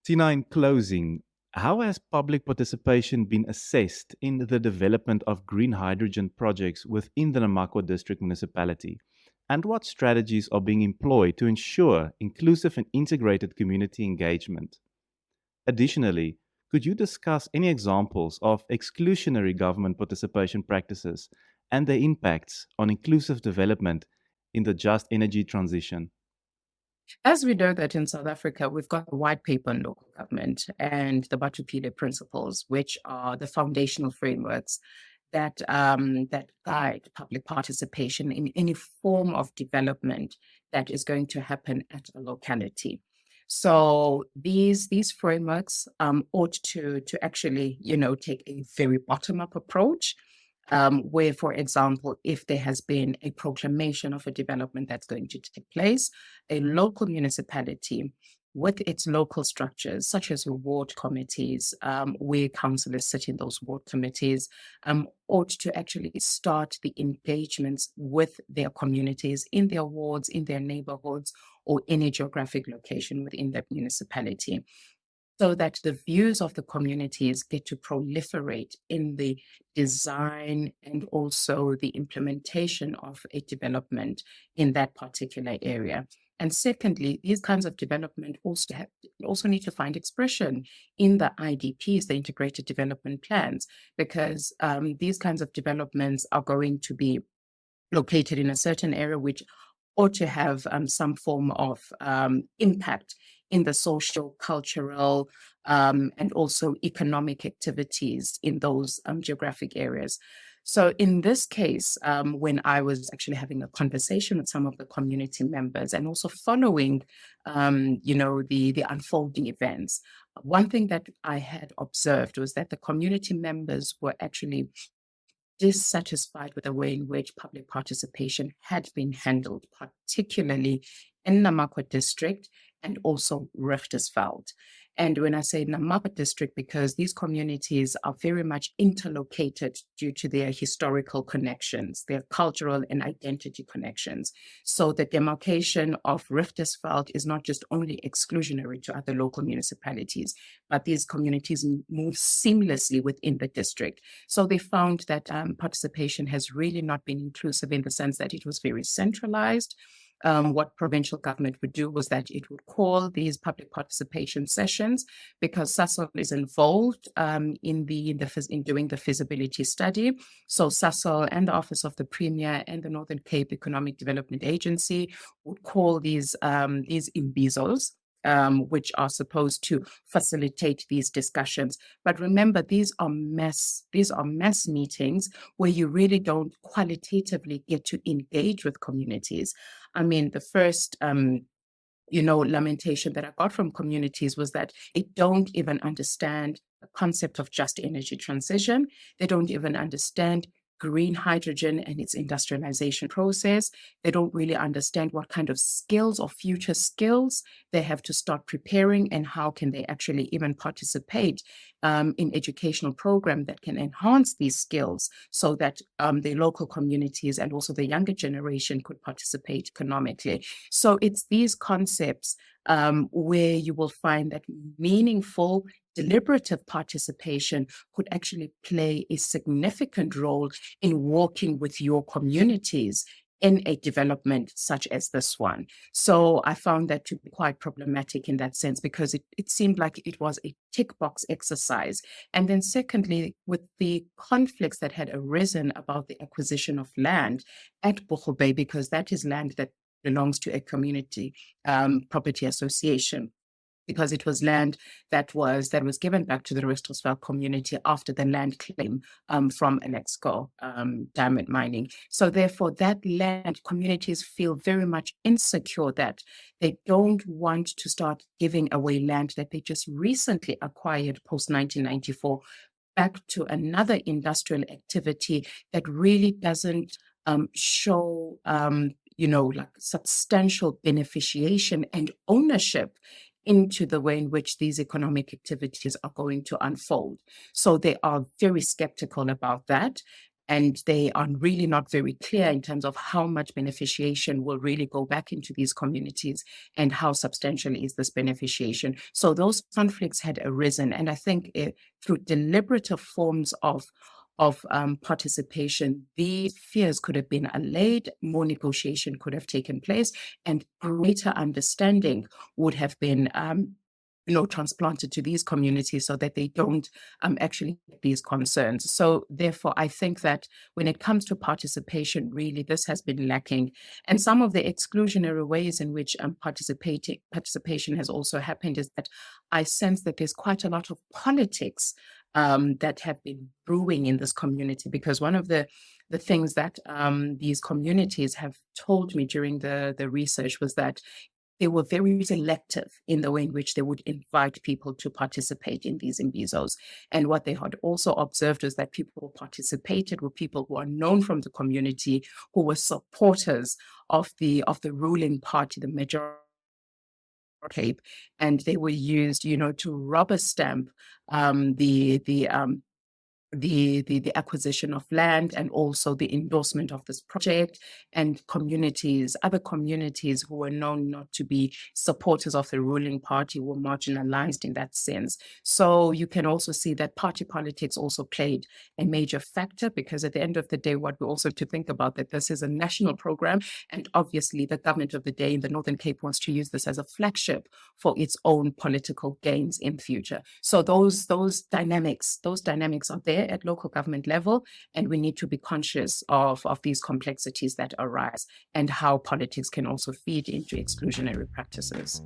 Tina, in closing, how has public participation been assessed in the development of green hydrogen projects within the Namakwa District Municipality? And what strategies are being employed to ensure inclusive and integrated community engagement? Additionally, could you discuss any examples of exclusionary government participation practices and their impacts on inclusive development in the just energy transition? As we know that in South Africa, we've got the white paper on local government and the Batupile principles, which are the foundational frameworks that guide public participation in any form of development that is going to happen at a locality. So these frameworks ought to actually, take a very bottom up approach, where, for example, if there has been a proclamation of a development that's going to take place, a local municipality with its local structures, such as ward committees, where councillors sit in those ward committees, ought to actually start the engagements with their communities in their wards, in their neighborhoods, or any geographic location within that municipality, so that the views of the communities get to proliferate in the design and also the implementation of a development in that particular area. And secondly, these kinds of development also need to find expression in the IDPs, the integrated development plans, because these kinds of developments are going to be located in a certain area, which ought to have some form of impact in the social, cultural, and also economic activities in those geographic areas. So in this case, when I was actually having a conversation with some of the community members and also following, the unfolding events, one thing that I had observed was that the community members were actually dissatisfied with the way in which public participation had been handled, particularly in Namakwa district and also Richtersveld. And when I say Namakwa district, because these communities are very much interlocated due to their historical connections, their cultural and identity connections. So the demarcation of Richtersveld is not just only exclusionary to other local municipalities, but these communities move seamlessly within the district. So they found that participation has really not been inclusive in the sense that it was very centralized. What provincial government would do was that it would call these public participation sessions because SASOL is involved in doing the feasibility study. So SASOL and the Office of the Premier and the Northern Cape Economic Development Agency would call these imbizos, which are supposed to facilitate these discussions. But remember, these are mass meetings where you really don't qualitatively get to engage with communities. I mean, the first lamentation that I got from communities was that they don't even understand the concept of just energy transition. They don't even understand green hydrogen and its industrialization process. They don't really understand what kind of skills or future skills they have to start preparing and how can they actually even participate in educational program that can enhance these skills so that the local communities and also the younger generation could participate economically. So it's these concepts where you will find that meaningful deliberative participation could actually play a significant role in working with your communities in a development such as this one. So I found that to be quite problematic in that sense because it seemed like it was a tick box exercise. And then secondly, with the conflicts that had arisen about the acquisition of land at Bochobey, because that is land that belongs to a community property association, because it was land that was given back to the Richtersveld community after the land claim from Alexco diamond mining. So therefore, that land communities feel very much insecure that they don't want to start giving away land that they just recently acquired post 1994 back to another industrial activity that really doesn't show like substantial beneficiation and ownership into the way in which these economic activities are going to unfold. So they are very skeptical about that. and they are really not very clear in terms of how much beneficiation will really go back into these communities and how substantial is this beneficiation. So those conflicts had arisen, and I think through deliberative forms of participation, these fears could have been allayed, more negotiation could have taken place, and greater understanding would have been transplanted to these communities so that they don't actually get these concerns. So therefore, I think that when it comes to participation, really, this has been lacking. And some of the exclusionary ways in which participation has also happened is that I sense that there's quite a lot of politics that have been brewing in this community, because one of the things that these communities have told me during the research was that they were very selective in the way in which they would invite people to participate in these imbizos. And what they had also observed is that people who participated were people who are known from the community, who were supporters of the ruling party, the majority. And they were used, to rubber stamp the acquisition of land and also the endorsement of this project, and other communities who were known not to be supporters of the ruling party were marginalized in that sense. So you can also see that party politics also played a major factor, because at the end of the day, what we also have to think about that this is a national program, and obviously the government of the day in the Northern Cape wants to use this as a flagship for its own political gains in future. So those dynamics are there at local government level, and we need to be conscious of these complexities that arise and how politics can also feed into exclusionary practices.